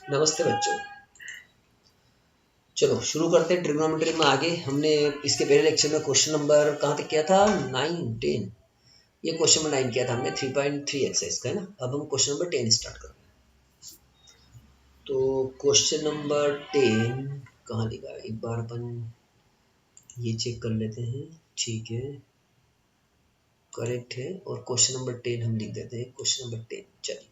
नमस्ते बच्चों। चलो शुरू करते हैं ट्रिग्नोमेट्री में आगे। हमने इसके पहले लेक्चर में क्वेश्चन नंबर कहाँ तक किया था? 9, 10। ये क्वेश्चन नंबर 9 किया था हमने 3.3 एक्सरसाइज का, है ना। अब हम क्वेश्चन नंबर 10 स्टार्ट कर रहे हैं। तो क्वेश्चन नंबर 10 कहाँ लिखा है, एक बार अपन ये चेक कर लेते हैं। ठीक है, करेक्ट है। और क्वेश्चन नंबर 10 हम लिख देते हैं। क्वेश्चन नंबर 10, चलिए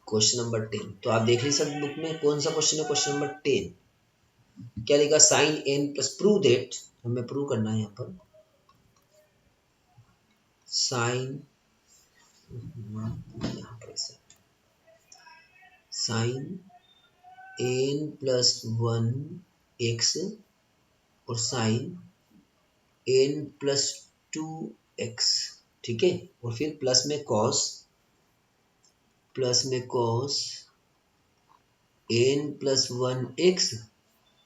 क्वेश्चन नंबर 10 तो आप देख लीजिए सब बुक में कौन सा क्वेश्चन है। क्वेश्चन नंबर 10 क्या लिखा? Sine n plus prove that, हमें प्रूव करना है यहाँ पर साइन, यहाँ पर साइन एन प्लस 1 एक्स और साइन एन प्लस 2 एक्स, ठीक है। और फिर प्लस में कॉस एन प्लस 1 एक्स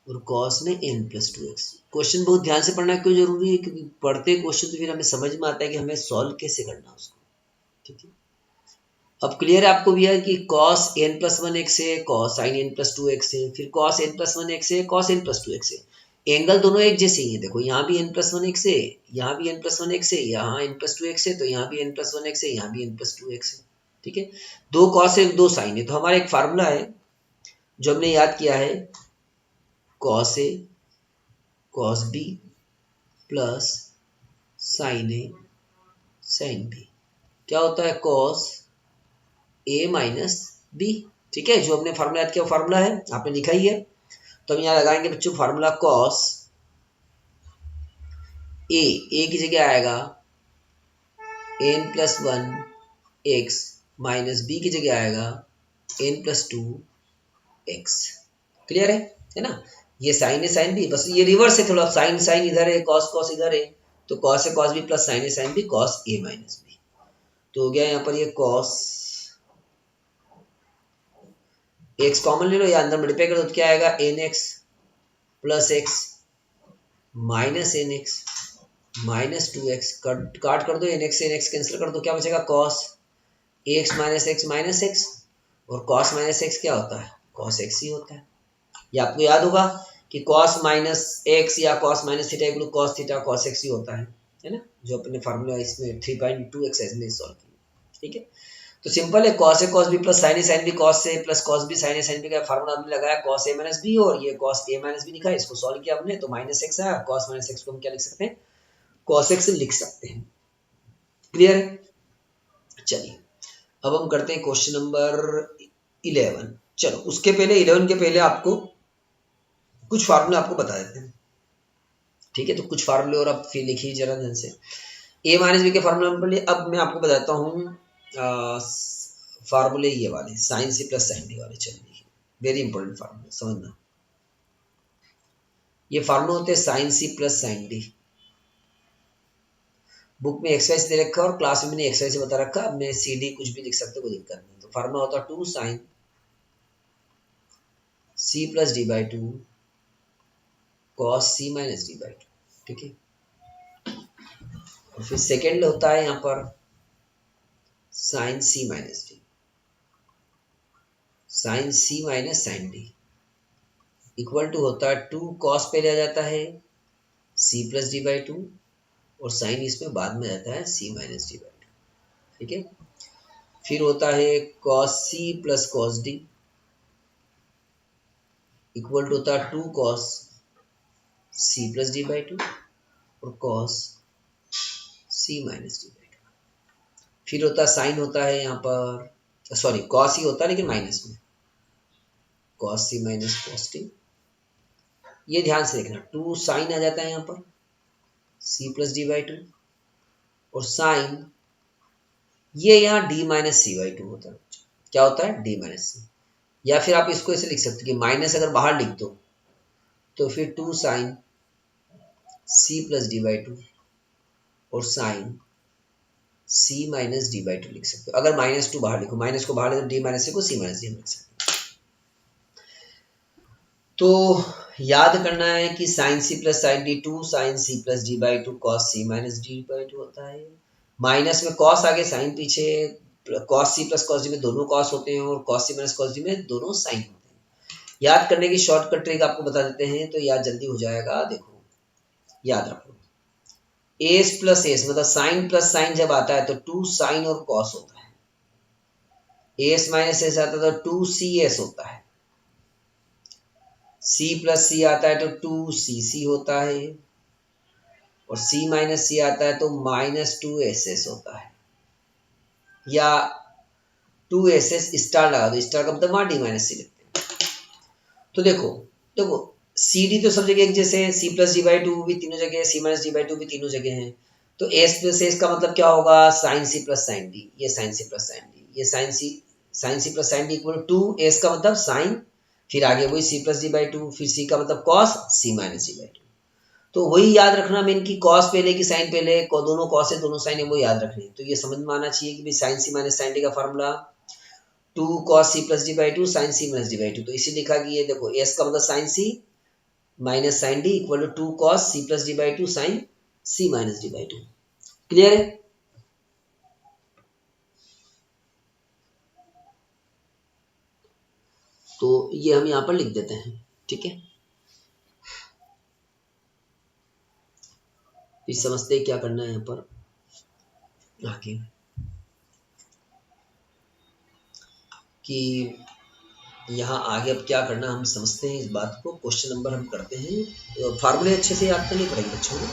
और कॉस में एन प्लस 2 एक्स। क्वेश्चन बहुत ध्यान से पढ़ना क्यों जरूरी है? क्योंकि पढ़ते क्वेश्चन तो फिर हमें समझ में आता है कि हमें सॉल्व कैसे करना है उसको, ठीक है। अब क्लियर है आपको भी है कि cos n प्लस 1 एक्स है, cos sin n plus 2 x है, फिर cos n प्लस 1 एक्स है, cos n प्लस 2 एक्स है। एंगल दोनों एक जैसे ही है। देखो यहाँ भी n प्लस 1 एक्स है, यहाँ भी n प्लस 1 एक्स है, यहाँ n प्लस 2 एक्स है, तो यहाँ भी n प्लस 1 एक्स है, यहाँ भी n प्लस 2 एक्स है, ठीक है। दो cos है, दो sin है। तो हमारा एक फार्मूला है जो हमने याद किया है, cos a cos b plus sin a sin b। क्या होता है? cos a माइनस बी, ठीक है। जो हमने फार्मूला याद किया वो फार्मूला है, आपने लिखा ही है। तो हम यहाँ लगाएंगे बच्चों फार्मूला cos a की जगह आएगा n plus 1 x minus B की जगह आएगा n प्लस 2 एक्स। क्लियर है ना। ये साइन है साइन बी, बस ये रिवर्स है थोड़ा, साइन साइन इधर है, कॉस कॉस इधर है, तो कॉस है कॉस बी प्लस साइन है sine B cos A minus B. तो हो गया यहाँ पर ये कॉस एक्स कॉमन ले लो या अंदर मल्टीप्लाई कर दो, तो क्या आएगा? N x plus x minus n x minus 2 x. काट कर दो, एन एक्स कैंसिल कर दो, क्या बचेगा? कॉस एक्स माइनस एक्स और कॉस माइनस एक्स क्या होता है? कॉस एक्स ही होता है। ये आपको याद होगा कि कॉस माइनस एक्स या cos minus theta equal cos theta cos x ही होता है ना। जो अपने फार्मूला इसमें 3.2 एक्सरसाइज में सॉल्व किया, ठीक है। तो सिंपल है, cos ए cos b प्लस sin ए sin b cos ए प्लस cos b sin ए sin b का फार्मूला हमने लगाया cos a माइनस b, और ये cos a माइनस b लिखा है, इसको सॉल्व किया हमने तो माइनस एक्स आया। cos माइनस एक्स को हम क्या लिख सकते हैं? cos x लिख सकते हैं। क्लियर है। चलिए अब हम करते हैं क्वेश्चन नंबर 11। चलो उसके पहले 11 के पहले आपको कुछ फार्मूले आपको बता देते हैं, ठीक है। तो कुछ फार्मूले और आप फिर लिखिए जरा ध्यान से। a माइनस बी के फार्मूला पर अब मैं आपको बताता हूँ फार्मूले ये वाले sine C plus sine D वाले। चलिए वेरी इंपॉर्टेंट फार्मूला समझना। ये फार्मूला होते हैं sine C plus sine D. Book में एक्सरसाइज दे रखा है और क्लास में मैंने एक्सरसाइज से बता रखा है। अब मैं सी डी कुछ भी लिख सकते, कोई दिक्कत नहीं। तो फार्मूला होता है 2 sine C plus D by 2 cos C minus D by 2, ठीक है। और फिर सेकेंड होता है यहाँ पर sine C minus D, sine C minus sine D equal to होता है 2 कॉस पे लिया जाता है सी प्लस डी बाई 2 और साइन इसमें बाद में आता है सी माइनस डी बाई 2, ठीक है। फिर होता है cos C plus cos D equal to होता है 2 cos C plus D by 2 और cos C minus D by 2। फिर होता है साइन होता है यहाँ पर, सॉरी कॉस ही होता है लेकिन माइनस में, cos C minus cos T. ये ध्यान से देखना, 2 साइन आ जाता है यहाँ पर सी प्लस डी बाई 2 और साइन ये यहाँ डी माइनस सी बाई 2 होता है। क्या होता है? डी माइनस सी। या फिर आप इसको ऐसे लिख सकते हो कि माइनस अगर बाहर लिख दो तो फिर 2 sine C plus D by 2 और sine C minus D by 2 लिख सकते हो। अगर -2 बाहर लिखो, माइनस को बाहर लिखो, डी माइनस सी को सी माइनस डी लिख सकते हो। तो याद करना है कि sine C plus sine D 2 sine C plus D by 2 cos C minus D by 2 होता है। माइनस में कॉस आगे साइन पीछे, cos C plus cos D में दोनों कॉस होते हैं और cos C minus cos D में दोनों साइन होते हैं। याद करने की शॉर्टकट ट्रिक आपको बता देते हैं तो याद जल्दी हो जाएगा। देखो याद रखो, एस प्लस एस मतलब साइन प्लस साइन जब आता है तो टू साइन और कॉस होता है। एस माइनस एस आता है तो टू सी एस होता है। सी प्लस सी आता है तो टू सी सी होता है। और सी माइनस सी आता है तो माइनस टू एस एस होता है। या टू एस एस स्टार लगा दो, स्टार का मतलब वहां डी माइनस सी लिखते हैं। तो देखो देखो सी डी तो सब जगह एक जैसे है, C plus D by two भी तीनों जगह है, C minus D by two भी तीनों जगह है। तो एस प्लस एस का मतलब क्या होगा, sine C plus sine D, ये sine C plus sine D, ये sine C plus sine D equal to S का मतलब साइन, फिर आगे वही C plus D by two, फिर सी का मतलब cos C minus D by two. तो वही याद रखना मेन की कॉस पहले की साइन पहले, दोनों कॉस है दोनों साइन है वो याद रखनी है। तो ये समझ में आना चाहिए कि भाई sine C minus sine D का formula two cos C plus D by two sine C minus D by two. तो इसे लिखा कि ये देखो एस का मतलब sine C minus sine D equal to two cos C plus D by two sine C minus D by two. Clear है? तो ये हम यहां पर लिख देते हैं, ठीक है। फिर समझते हैं क्या करना है यहां पर आगे, कि यहाँ आगे अब क्या करना हम समझते हैं इस बात को। क्वेश्चन नंबर हम करते हैं, फार्मूले अच्छे से याद करने पड़ेंगे बच्चों को।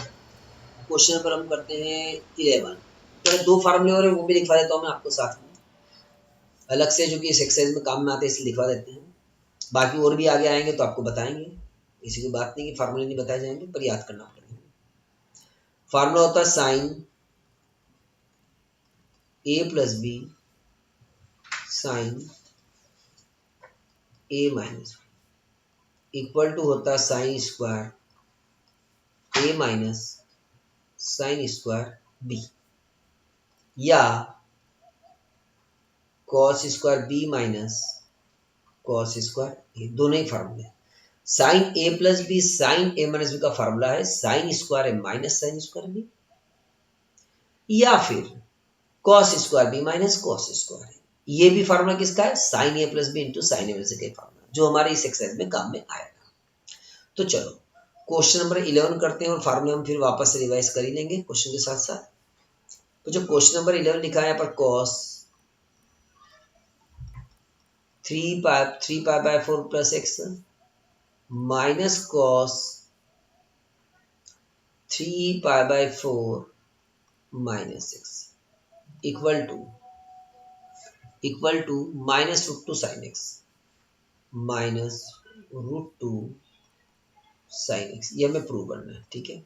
क्वेश्चन नंबर हम करते हैं 11। तो दो फार्मूले और वो भी लिखवा देता हूँ मैं आपको साथ में अलग से, जो कि इस एक्सरसाइज में काम में आते हैं इसलिए लिखवा देते हैं। बाकी और भी आगे आएंगे तो आपको बताएंगे, इसी की बात नहीं कि फार्मूले नहीं बताए जाएंगे पर याद करना पड़ेगा। फार्मूला होता है sine A plus B sine A minus equal to होता है sine square A minus sine square B, या cos square B minus cos square A. दोनों ही फार्मूले। Sine A plus B sine A minus B का formula है sine square A minus sine square B, या फिर cos square B minus cos square A. ये भी फार्मूला किसका है, sine A plus B into sine A minus B का formula, जो हमारे इस एक्सरसाइज में काम में आएगा। तो चलो क्वेश्चन नंबर 11 करते हैं और फार्मूले हम फिर वापस से रिवाइज कर ही लेंगे क्वेश्चन के साथ साथ। तो जो क्वेश्चन नंबर 11 लिखा है यहाँ पर cos 3 pi by 4 plus x minus cos 3 pi by 4 minus x equal to minus root two sine x minus root two sine x. ये हमें प्रूव करना है, ठीक है।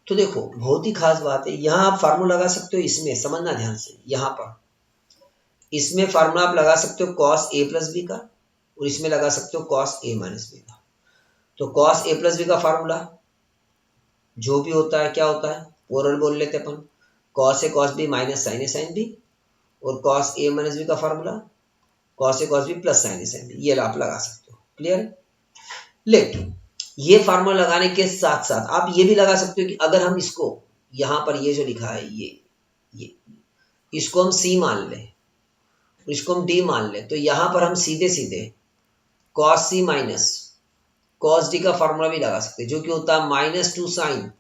तो देखो बहुत ही खास बात है, यहाँ आप फार्मूला लगा सकते हो, इसमें समझना ध्यान से। यहाँ पर इसमें फार्मूला आप लगा सकते हो कॉस ए प्लस बी का, और इसमें लगा सकते हो कॉस ए माइनस बी का। तो कॉस ए प्लस बी का फार्मूला जो भी होता है क्या होता है, ओरल बोल लेते अपन, cos A cos B minus sign A sine B, और कॉस ए माइनस बी का formula cos A cos B plus sign A sine B. ये आप लगा सकते हो, क्लियर है। लेकिन ये फार्मूला लगाने के साथ साथ आप ये भी लगा सकते हो कि अगर हम इसको यहाँ पर ये जो लिखा है ये इसको हम सी मान लें, इसको हम डी मान लें, तो यहाँ पर हम सीधे सीधे cos C minus cos D का फॉर्मूला भी लगा सकते हैं, जो कि होता है minus two sine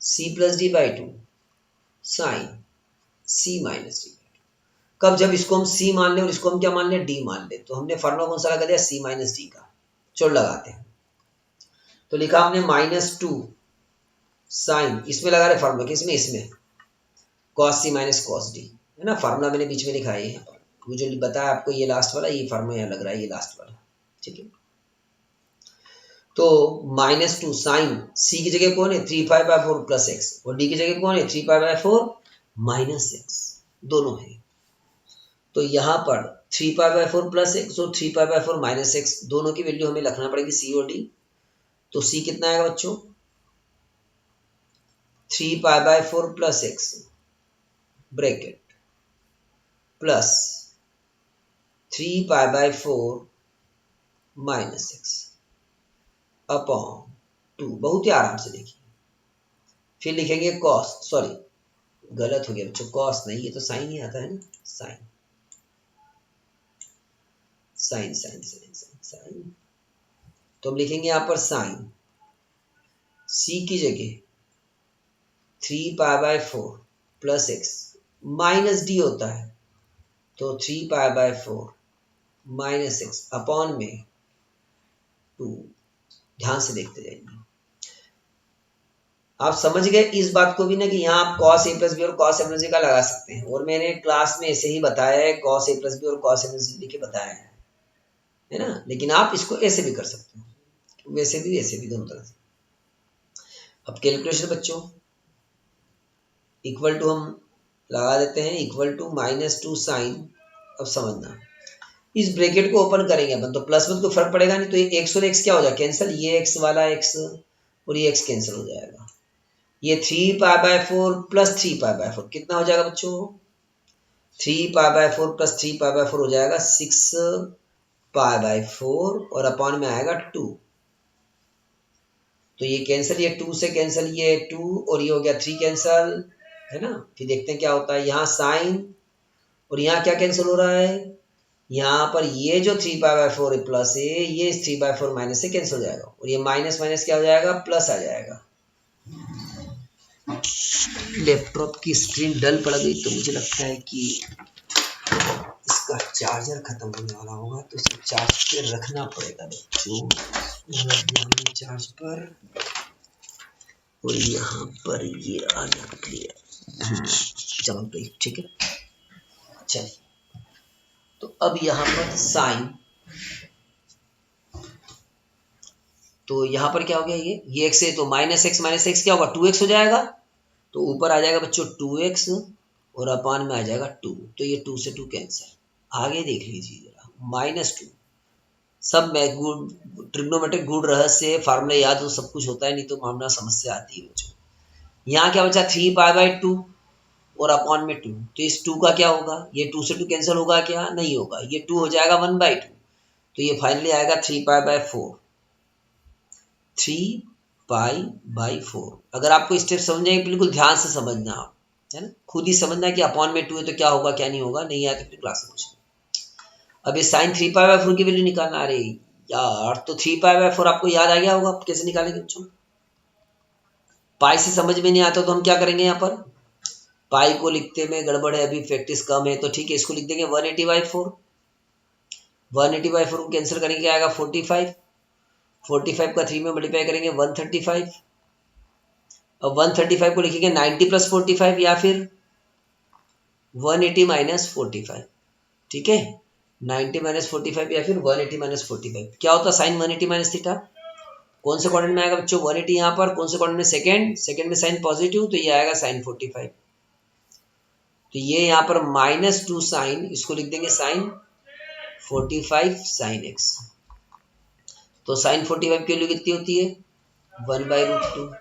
C plus D by two sine C minus D. कब, जब इसको हम सी मान लें और इसको हम क्या मान लें, डी मान लें। तो हमने फॉर्मूला कौन सा लगा दिया, सी माइनस डी का। चलो लगाते हैं। तो लिखा हमने माइनस टू साइन, इसमें लगा रहे फॉर्मूला किसमें, इसमें cos C minus cos D है ना। फार्मूला मैंने बीच में लिखा है यहाँ पर, वो जो बताया आपको ये लास्ट वाला, ये फार्मूला यहाँ लग रहा है, ये लास्ट वाला, ठीक है। तो माइनस टू साइन सी की जगह कौन है 3 पाई बाय 4 प्लस एक्स, और डी की जगह कौन है 3 पाई बाय 4 माइनस एक्स, दोनों है। तो यहाँ पर 3 पाई बाय 4 प्लस एक्स और 3 पाई बाय 4 माइनस एक्स, दोनों की वैल्यू हमें रखना पड़ेगी सी और डी। तो सी कितना आएगा बच्चों, 3 pi by 4 plus x bracket plus 3 pi by 4 minus x upon 2। बहुत ही आराम से देखिए। फिर लिखेंगे कॉस, सॉरी गलत हो गया बच्चों, कॉस नहीं, ये तो साइन ही आता है ना, sine sine sine sine sine sine. तो हम लिखेंगे यहाँ पर साइन सी की जगह 3π/4 प्लस एक्स माइनस डी होता है, तो 3π/4 माइनस एक्स अपॉन में 2। ध्यान से देखते जाइए, आप समझ गए इस बात को भी ना कि यहाँ आप cos a प्लस बी और cos a प्लस बी का लगा सकते हैं, और मैंने क्लास में ऐसे ही बताया है, cos a प्लस बी और cos a प्लस बी लिख के बताया है ना। लेकिन आप इसको ऐसे भी कर सकते हो, वैसे भी दोनों तरह से। अब कैलकुलेशन बच्चों, इक्वल टू हम लगा देते हैं, इक्वल टू -2 साइन। अब समझना, इस ब्रैकेट को ओपन करेंगे अपन तो प्लस में तो फर्क पड़ेगा नहीं, तो ये एक्स और एक्स क्या हो जाएगा कैंसिल, ये एक्स वाला एक्स और ये एक्स कैंसिल हो जाएगा। ये 3π/4 प्लस 3π/4 कितना हो जाएगा बच्चों, 3π/4 प्लस 3π/4 हो जाएगा 6π/4 और अपॉन में आएगा 2। तो ये कैंसिल, ये 2 से कैंसिल, ये 2 और ये हो गया 3 कैंसिल, है ना। फिर देखते हैं क्या होता है, यहाँ साइन और यहाँ क्या कैंसिल हो रहा है, यहाँ पर ये जो 3π/4 है प्लस है, ये इस 3/4 माइनस से कैंसिल हो जाएगा, और ये माइनस माइनस क्या हो जाएगा, प्लस आ जाएगा। लैपटॉप की स्क्रीन डल पड़ गई, तो मुझे लगता है कि इसका चार्जर खत्म होने वाला होगा, तो इसको चार्ज पे रखना पड़ेगा बच्चों। चार्ज पर, और यहाँ पर ये आ गया, चलो गई, ठीक है। चल, तो अब यहाँ पर साइन, तो यहाँ पर क्या हो गया, ये एक्स है, तो माइनस एक्स क्या होगा, 2x हो जाएगा। तो ऊपर आ जाएगा बच्चों 2x और अपान में आ जाएगा 2, तो ये 2 से 2 कैंसिल। आगे देख लीजिए जरा, -2। सब में गुड ट्रिग्नोमेट्रिक गुड रहस्य फार्मूला याद हो, सब कुछ होता है, नहीं तो मामला समस्या आती है बच्चों। यहाँ क्या बचा, 3π/2 और अपॉन में 2, तो इस 2 का क्या होगा, ये 2 से 2 कैंसिल होगा क्या, नहीं होगा, ये 2 हो जाएगा 1/2, तो ये फाइनली आएगा 3π/4, 3π/4। अगर आपको स्टेप समझेंगे बिल्कुल ध्यान से समझना आप, है ना, खुद ही समझना कि अपॉन में 2 है तो क्या होगा क्या नहीं होगा, नहीं आया तो फिर क्लास में पूछना। अब ये साइन 3π/4 की वैल्यू निकालना, अरे यार, तो 3π/4 आपको याद आ गया होगा, कैसे निकालेंगे बच्चों, पाई से समझ में नहीं आता तो हम क्या करेंगे, यहाँ पर पाई को लिखते में गड़बड़ है, अभी प्रैक्टिस कम है, तो ठीक है, इसको लिख देंगे 180/4। 180/4 को कैंसिल करेंगे क्या आएगा, 45। 45 का 3 में मल्टीप्लाई करेंगे 135। अब 135 को लिखेंगे 90 + 45 या फिर 180 - 45, ठीक है, 90 - 45 या फिर 180 - 45। क्या होता है साइन 180 - थीटा, कौन से क्वाड्रेंट में आएगा बच्चों, 180 यहाँ पर, कौन से क्वाड्रेंट में, सेकंड में साइन पॉजिटिव, तो ये आएगा साइन 45। तो ये यहाँ पर -2 साइन, इसको लिख देंगे साइन 45 साइन एक्स। तो साइन 45 की वैल्यू कितनी होती है, 1/√2,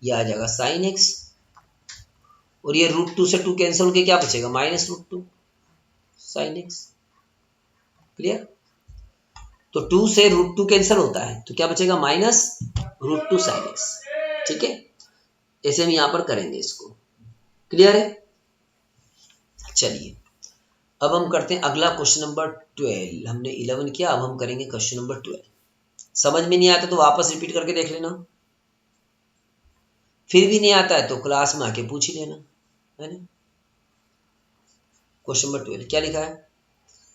ये आ जाएगा साइन एक्स, और ये √2 से 2 कैंसिल होकर क्या बचेगा, -√2 साइन एक्स। क्लियर, तो 2 से √2 कैंसिल होता है, तो क्या बचेगा, -√2 साइन एक्स, ठीक है। ऐसे हम यहाँ पर करेंगे इसको, क्लियर है। चलिए, अब हम करते हैं अगला क्वेश्चन नंबर 12। हमने 11 किया, अब हम करेंगे क्वेश्चन नंबर 12। समझ में नहीं आता तो वापस रिपीट करके देख लेना, फिर भी नहीं आता है तो क्लास में आके पूछ ही लेना, है ना। क्वेश्चन नंबर 12 क्या लिखा है,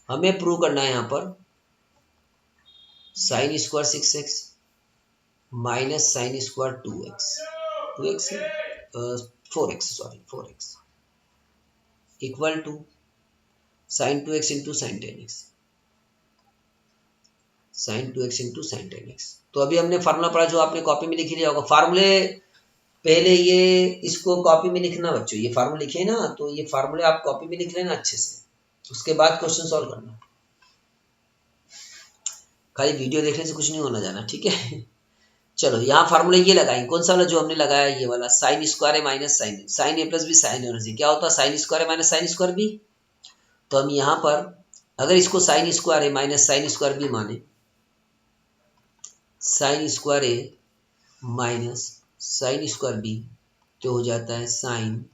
हमें प्रूव करना है यहाँ पर sin square 6x minus sin square 2x 4x equal to sin 2x into sin 10x, sin 2x into sin 10x। तो अभी हमने फार्मूला पढ़ा, जो आपने कॉपी में लिख लिया होगा फार्मूले, पहले ये इसको कॉपी में लिखना बच्चों, ये फार्मूला लिखे ना, तो ये फार्मूले आप कॉपी में लिख लेना अच्छे से, उसके बाद क्वेश्चन सॉल्व करना। खाली वीडियो देखने से कुछ नहीं होना जाना, ठीक है। चलो, यहाँ फार्मूला ये लगाएंगे, कौन सा वाला जो हमने लगाया, ये वाला साइन स्क्वायर है minus sign A plus B sine ए से क्या होता है, साइन स्क्वायर है माइनस साइन स्क्वायर बी। तो हम यहाँ पर अगर इसको साइन स्क्वायर है माइनस साइन स्क्वायर बी माने, sign square A minus sine square B, तो हो जाता है साइन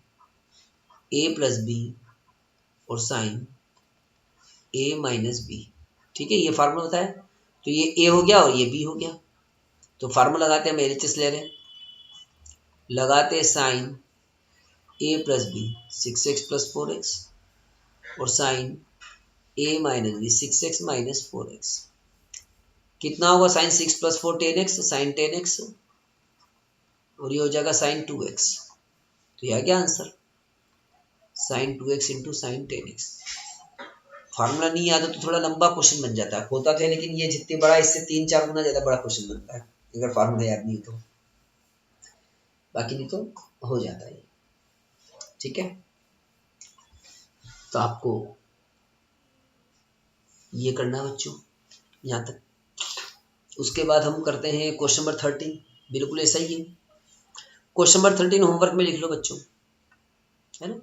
ए प्लस बी और साइन ए माइनस बी। ठीक है, ये फार्मूला बताया। तो ये ए हो गया और ये बी हो गया। तो फार्मूला लगाते हैं, हम एलएचएस ले रहे हैं, लगाते sine A plus B 6x plus 4x और sine A minus B 6x minus 4x। कितना होगा sign 6 plus 4 10x, sign 10x, और ये हो जाएगा साइन 2x। तो यह क्या answer, sine 2x into sine 10x। फार्मूला नहीं याद हो तो थोड़ा लंबा क्वेश्चन बन जाता है, होता तो है लेकिन ये जितने बड़ा इससे 3-4 गुना ज्यादा बड़ा क्वेश्चन बनता है अगर फार्मूला याद नहीं तो। बाकी नहीं तो हो जाता है। ठीक है, तो आपको ये करना है बच्चों यहाँ तक। उसके बाद हम करते हैं क्वेश्चन नंबर 13। बिल्कुल ऐसा ही है। क्वेश्चन नंबर 13 होमवर्क में लिख लो बच्चों, है ना।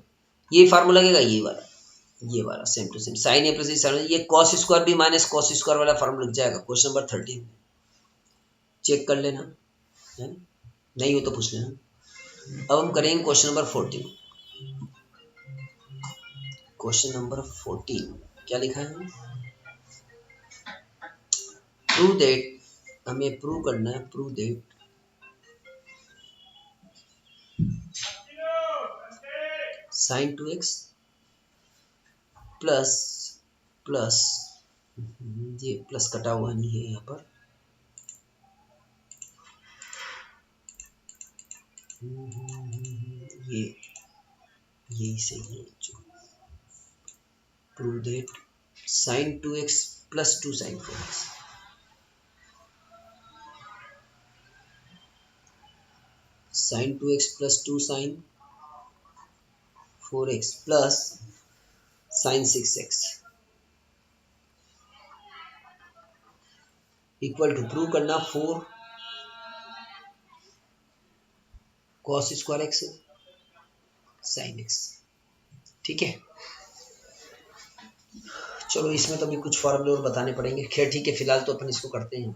ये फार्मूला लगेगा, ये वाला same to same sine A plus ये cos square B minus cos square वाला फार्मूला लग जाएगा क्वेश्चन नंबर 13 में। चेक कर लेना, है ना, नहीं हो तो पूछ लेना। अब हम करेंगे क्वेश्चन नंबर 14। क्वेश्चन नंबर 14 क्या लिखा है, प्रूव दैट, हमें प्रूव करना है, prove that sine 2x plus plus, ये प्लस कटा हुआ नहीं है यहाँ पर, ये यही सही है जो prove that sine 2x plus 2 sine 4x, sine 2x plus 2 sine 4x plus sine 6x equal to, prove करना 4 cos square x sine x. ठीक है, चलो इसमें तो अभी कुछ फॉर्मूले और बताने पड़ेंगे, खैर ठीक है, फिलहाल तो अपन इसको करते हैं।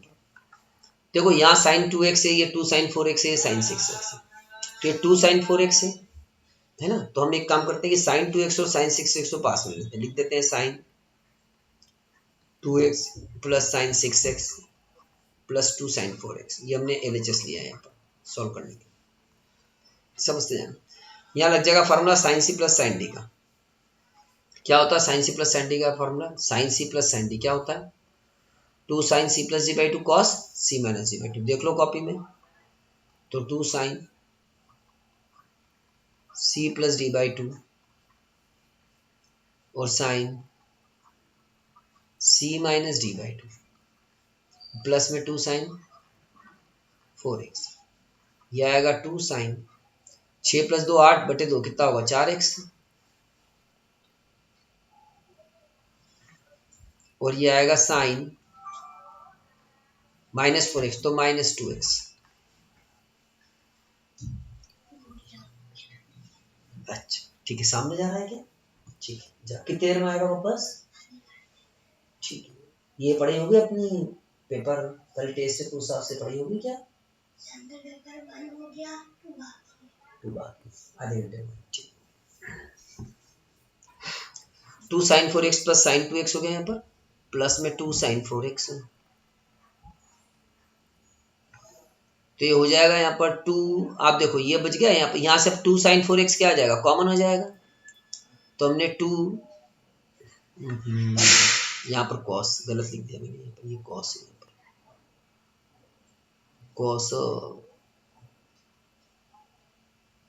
देखो यहाँ साइन 2x है, ये 2 साइन 4x है, ये साइन 6x है, तो ये 2 साइन 4x है ना। तो हम एक काम करते हैं कि साइन 2x और साइन 6x को पास में लेते हैं, लिख देते हैं sine 2x plus sine 6x plus 2 sine 4x। ये हमने एलएचएस लिया है यहाँ पर सॉल्व करने के, समझते जाना। यहाँ लग जाएगा formula sine C plus sine D का। क्या होता है sine C plus sine D का formula, sine C plus sine D क्या होता है, 2 sine C plus D by 2 cos C minus D by 2। देख लो कॉपी में, तो 2 sine C plus D by 2 और sine C minus D by 2 plus में 2 साइन 4x, यह आएगा 2 साइन 6 प्लस 2 8 बटे 2 कितना होगा 4x, और ये आएगा साइन माइनस 4x तो माइनस 2x। अच्छा ठीक है, सामने जा रहा है क्या, ठीक है, जा कितनी देर में आएगा वापस। ठीक है, ये पढ़ी होगी अपनी पेपर कल टेस्ट से उस हिसाब से पढ़ी होगी क्या, आधे घंटे में। ठीक, 2 sine 4x plus sign 2x हो गया यहाँ पर, प्लस में 2 साइन 4x, तो ये हो जाएगा यहाँ पर 2, आप देखो ये बच गया यहाँ पर, यहाँ से 2 साइन 4x क्या आ जाएगा, कॉमन हो जाएगा। तो हमने 2 यहाँ पर कॉस गलत लिख दिया मैंने, यहाँ पर ये कॉस है, यहाँ पर कॉस,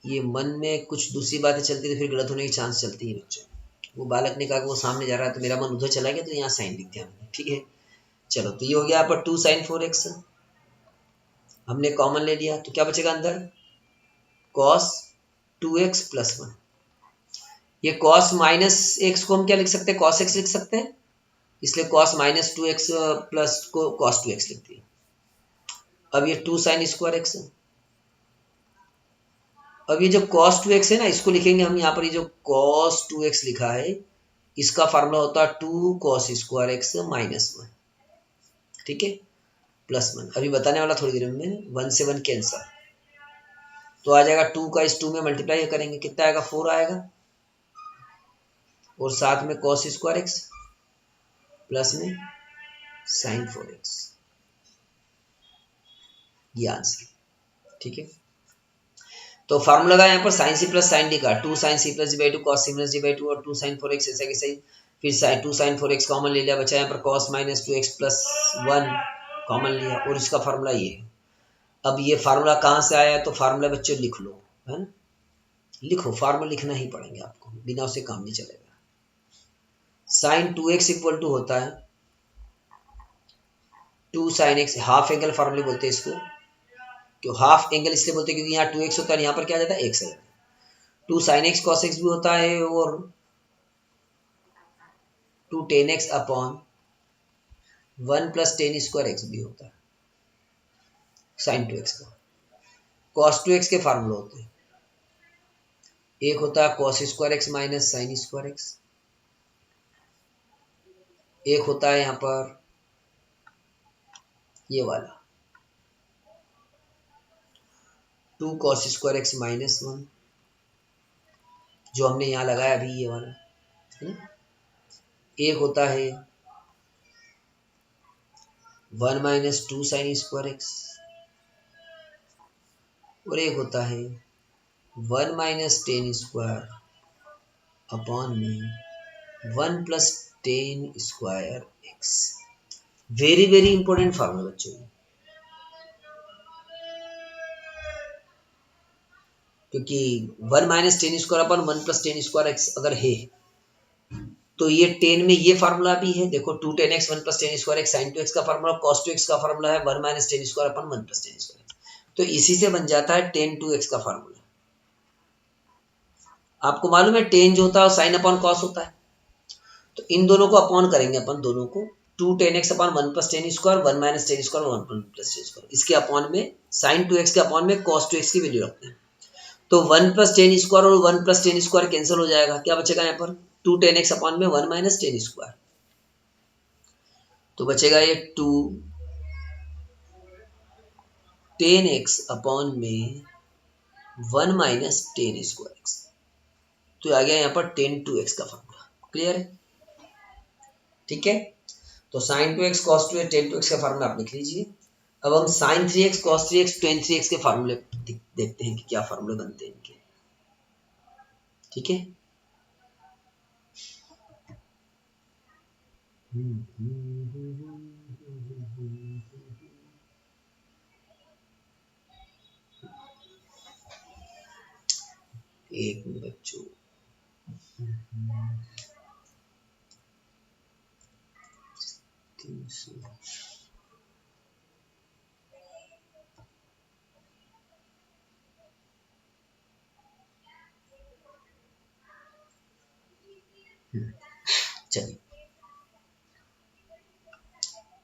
ये मन में कुछ दूसरी बातें चलती तो फिर गलत होने की चांस चलती है बच्चों। वो बालक ने कहा कि वो सामने जा रहा है तो मेरा मन उधर चला गया, तो यहाँ साइन लिख दिया मैंने। ठीक है, चलो तो ये हो गया यहाँ पर 2 साइन 4x हमने कॉमन ले लिया, तो क्या बचेगा अंदर, कॉस 2x प्लस 1। ये कॉस माइनस एक्स को हम क्या लिख सकते हैं, कॉस एक्स लिख सकते हैं, इसलिए कॉस माइनस 2x प्लस को कॉस 2x लिख दिया। अब ये 2 साइन स्क्वायर एक्स, अब ये जो cos 2x है ना, इसको लिखेंगे हम यहाँ पर, ये जो cos 2x लिखा है इसका फार्मूला होता है 2 cos स्क्वायर एक्स माइनस 1। ठीक है, प्लस 1 अभी बताने वाला थोड़ी देर में, 1 से 1 कैंसर, तो आ जाएगा 2 का इस 2 में मल्टीप्लाई करेंगे कितना आएगा 4 आएगा, और साथ में cos स्क्वायर एक्स प्लस में sin 4x, ये आंसर। ठीक है, तो फार्मूला लगा यहाँ पर sine C plus sine D का, 2 sin c plus D by 2 cos c minus D by 2 और 2 sin 4x ऐसा कि सही। फिर 2 sin 4x कॉमन ले लिया, बचा यहाँ पर cos minus 2x plus 1 common लिया और इसका फार्मूला ये है। अब ये फार्मूला कहाँ से आया, तो फार्मूला बच्चों लिख लो, है ना, लिखो, फार्मूला लिखना ही पड़ेंगे आपको, बिना उसे काम नहीं चलेगा। साइन 2x इक्वल टू होता है 2 sin x, हाफ एंगल फार्मूले बोलते हैं इसको, क्यों हाफ एंगल इसलिए बोलते हैं क्योंकि यहाँ 2x होता है, यहाँ पर क्या आ जाता है x आ जाता है। 2 sin x cos x भी होता है और 2 tan x upon 1 plus tan square x भी होता है साइन 2x का। cos 2x के फार्मूले होते हैं, एक होता है cos square x minus sine square x, एक होता है यहाँ पर ये वाला 2 cos स्क्वायर एक्स माइनस 1, जो हमने यहाँ लगाया अभी ये वाला, है ना। एक होता है 1 माइनस 2 साइन स्क्वायर एक्स और एक होता है 1 माइनस टेन स्क्वायर अपॉन में 1 plus tan square x. Very very important formula बच्चों, क्योंकि 1 minus tan square upon 1 plus tan square x अगर है तो ये 10 में ये फार्मूला भी है, देखो 2 10 x 1 plus tan square x sine 2x का फार्मूला, cos 2x का फार्मूला है 1 minus tan square upon 1 plus tan square, तो इसी से बन जाता है टेन 2x का फार्मूला। आपको मालूम है टेन जो होता है साइन अपॉन कॉस होता है, तो इन दोनों को अपॉन करेंगे अपन, दोनों को 2 10 x upon 1 plus tan square 1 minus tan square 1 plus tan square, इसके अपॉन में साइन 2x के अपॉन में cos 2x की वैल्यू रखते हैं, तो 1 प्लस टेन स्क्वायर और 1 प्लस टेन स्क्वायर कैंसिल हो जाएगा, क्या बचेगा यहाँ पर 2 10 x अपॉन में 1 माइनस टेन स्क्वायर, तो बचेगा ये 2 10 x अपॉन में 1 माइनस टेन स्क्वायर एक्स, तो आ गया यहाँ पर टेन 2x का फार्मूला। क्लियर है, ठीक है, तो sign 2x cos 2x ten 2x का फार्मूला आप लिख लीजिए। अब हम sign 3x cos 3x ten 3x के फार्मूले देखते हैं कि क्या फार्मूले बनते हैं इनके। ठीक है, एक मिनट बच्चों, चलिए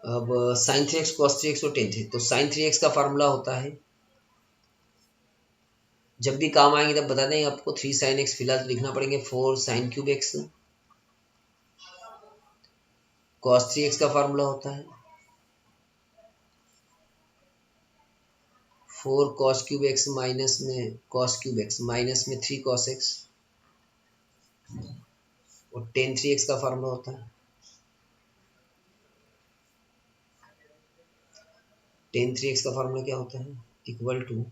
अब साइन 3x cos 3x और टेन 3, तो साइन 3x का फार्मूला होता है, जब भी काम आएंगे तब बता देंगे आपको, 3 साइन एक्स फिलहाल लिखना पड़ेंगे, 4 sine cube x, cos 3x का फार्मूला होता है 4 cos क्यूब एक्स माइनस में cos क्यूब एक्स माइनस में 3 cos x, और टेन 3x का फार्मूला होता है टेन 3x का फार्मूला क्या होता है, इक्वल टू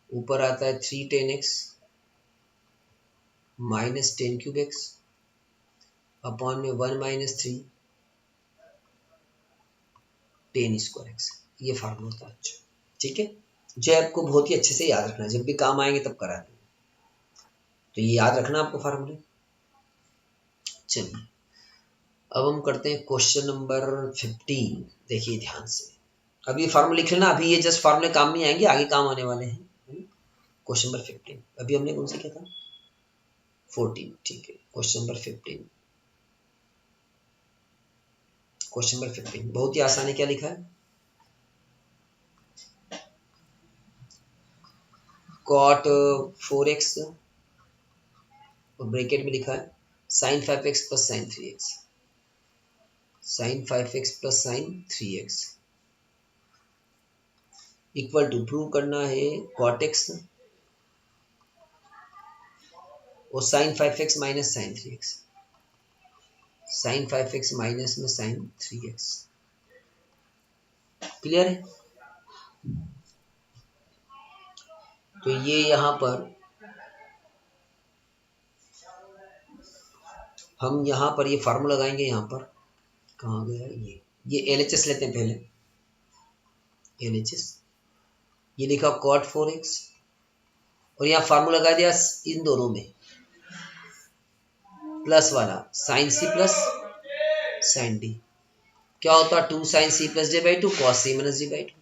ऊपर आता है 3 10 x minus ten cube x upon में 1 माइनस 3 टेन स्क्वायर एक्स, ये फार्मूला होता है। अच्छा ठीक है, जो आपको बहुत ही अच्छे से याद रखना है, जब भी काम आएंगे तब करा देंगे, तो ये याद रखना आपको फार्मूले। चलिए अब हम करते हैं क्वेश्चन नंबर 15, देखिए ध्यान से, अभी फार्मूला लिख लेना, अभी ये जस्ट फार्मूले काम नहीं आएंगे, आगे काम आने वाले हैं। क्वेश्चन नंबर 15, अभी हमने कौन सा किया था 14, ठीक है, क्वेश्चन नंबर 15, क्वेश्चन नंबर 15 बहुत ही आसान है, क्या लिखा है, cot 4x और ब्रैकेट में लिखा है sin 5x plus sin 3x, sin 5x plus sin 3x equal to prove करना है cot x और sine 5x minus sine 3x, sine 5x minus में साइन 3x। क्लियर है? तो ये यहाँ पर हम यहाँ पर ये फार्मूला लगाएंगे। यहाँ पर कहाँ गया ये LHS लेते हैं पहले। LHS ये लिखा cot 4x और यहाँ फार्मूला लगा दिया इन दोनों में, प्लस वाला sine C plus sine D. क्या होता है 2 sine C plus D by 2 cos C minus D by 2।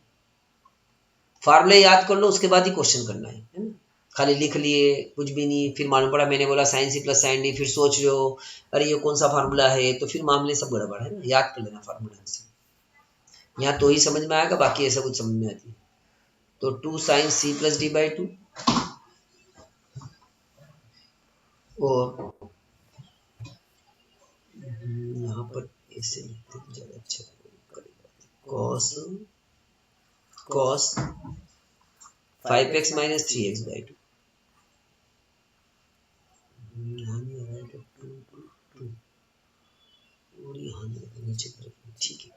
फार्मूले याद कर लो, उसके बाद ही क्वेश्चन करना है ना। खाली लिख लिए कुछ भी नहीं, फिर मालूम पड़ा मैंने बोला sine C plus sine D, फिर सोच रहे हो अरे ये कौन सा फार्मूला है, तो फिर मामले सब गड़बड़ है ना। याद कर लेना फार्मूला से, यहाँ तो ही समझ में आएगा, बाकी ऐसा कुछ समझ में आती है। तो 2 sine C plus D by 2 और यहाँ पर ऐसे लिखते हैं ज़्यादा अच्छा cos cos 5x minus 3x by 2। यहाँ नहीं आ रहा है, 2 और यहाँ नीचे तरफ, ठीक है।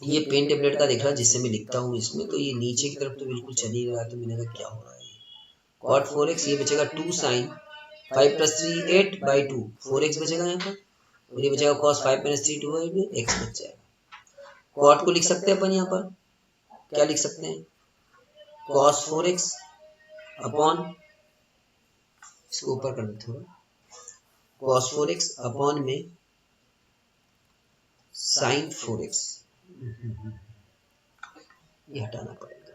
ये पेन टेबलेट का देख रहा जिससे मैं लिखता हूँ इसमें, तो ये नीचे की तरफ तो बिल्कुल चल ही रहा है। तो मैंने कहा क्या हो रहा है, cot 4x ये बचेगा 2 साइन 5 प्लस 3 8 बाई 2 4x बचेगा यहाँ पर, और ये बचेगा cos 5 माइनस 3 2 बाई 2 x बच जाएगा। cot को लिख सकते हैं अपन यहाँ पर, क्या लिख सकते हैं, cos 4x अपॉन, इसको ऊपर कर दो थोड़ा, cos 4x अपॉन में साइन 4x, ये हटाना पड़ेगा।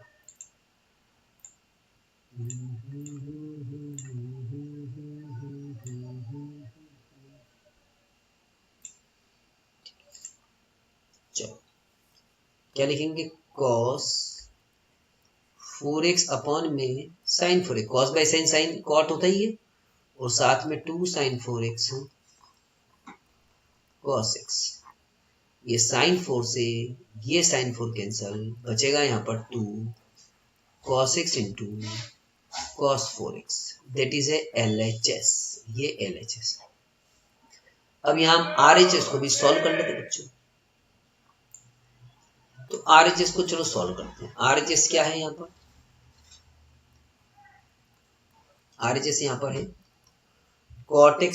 चलो क्या लिखेंगे, cos 4x अपॉन में sine 4x, cos by sine sine cot होता ही है, और साथ में 2 साइन 4x cos x। ये साइन 4 से ये साइन 4 कैंसल, बचेगा यहाँ पर 2 cos x into cos 4x, that is a LHS। ये LHS। अब यहाँ हम RHS को भी सॉल्व कर लेते बच्चों। तो RHS को चलो सॉल्व करते हैं। RHS क्या है यहाँ पर, RHS यहाँ पर है cot x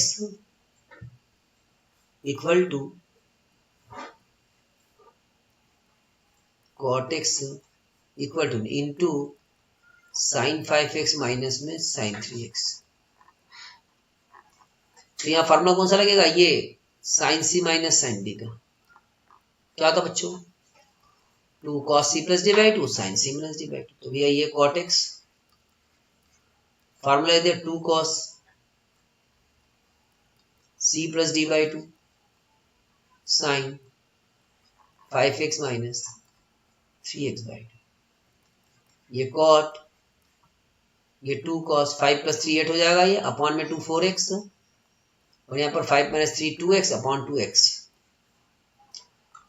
equal to cot x equal to into sine 5x minus में साइन 3x। तो यहाँ फार्मूला कौन सा लगेगा, ये sine C minus sine D का क्या होता बच्चों, 2 cos c plus D by 2 sine C minus D by 2। तो भैया ये cot x फार्मूला दे 2 cos c plus D by 2 sine 5x minus 3x by 2। ये cot, ये 2 cos 5 प्लस 3 8 हो जाएगा, ये अपॉन में 2 4x, और यहाँ पर 5 माइनस 3 2x अपॉन 2x।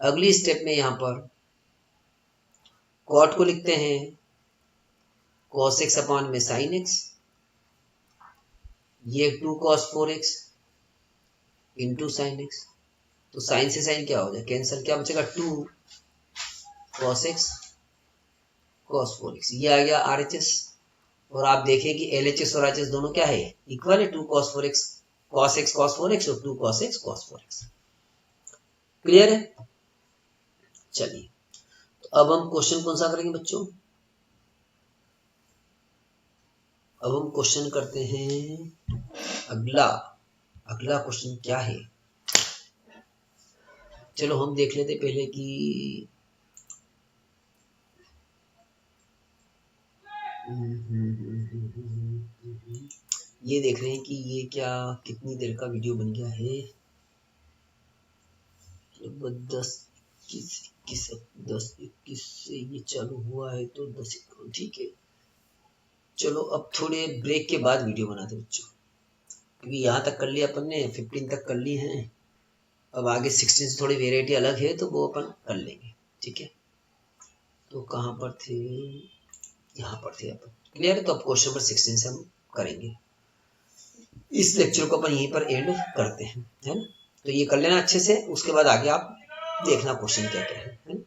अगली स्टेप में यहाँ पर cot को लिखते हैं cos x अपॉन में sin x, ये 2 cos 4x into sine x। तो साइन से साइन क्या हो जाए कैंसिल, क्या बचेगा 2 cos x cos 4x। ये आ गया RHS। और आप देखें कि LHS और RHS दोनों क्या है, इक्वल है, 2 cos 4x cos x cos 4x और 2 cos x cos 4x। Clear है? चलिए तो अब हम क्वेश्चन कौन सा करेंगे बच्चों, अब हम क्वेश्चन करते हैं अगला क्वेश्चन क्या है। चलो हम देख लेते पहले कि ये देख रहे हैं कि ये क्या कितनी देर का वीडियो बन गया है, 10 21 से ये चालू हुआ है, तो 10 ठीक है। चलो अब थोड़े ब्रेक के बाद वीडियो बनाते बच्चों, क्योंकि यहाँ तक कर लिया अपन ने, 15 तक कर ली है, अब आगे 16 से थोड़ी वेराइटी अलग है, तो वो अपन कर लेंगे, ठीक है। तो कहाँ पर थे, यहाँ पर थे अपन। क्लियर है? तो अब क्वेश्चन नंबर 16 से हम करेंगे। इस लेक्चर को अपन यहीं पर एंड करते हैं, है ना। तो ये कर लेना अच्छे से, उसके बाद आगे आप देखना क्वेश्चन क्या क्या है ना।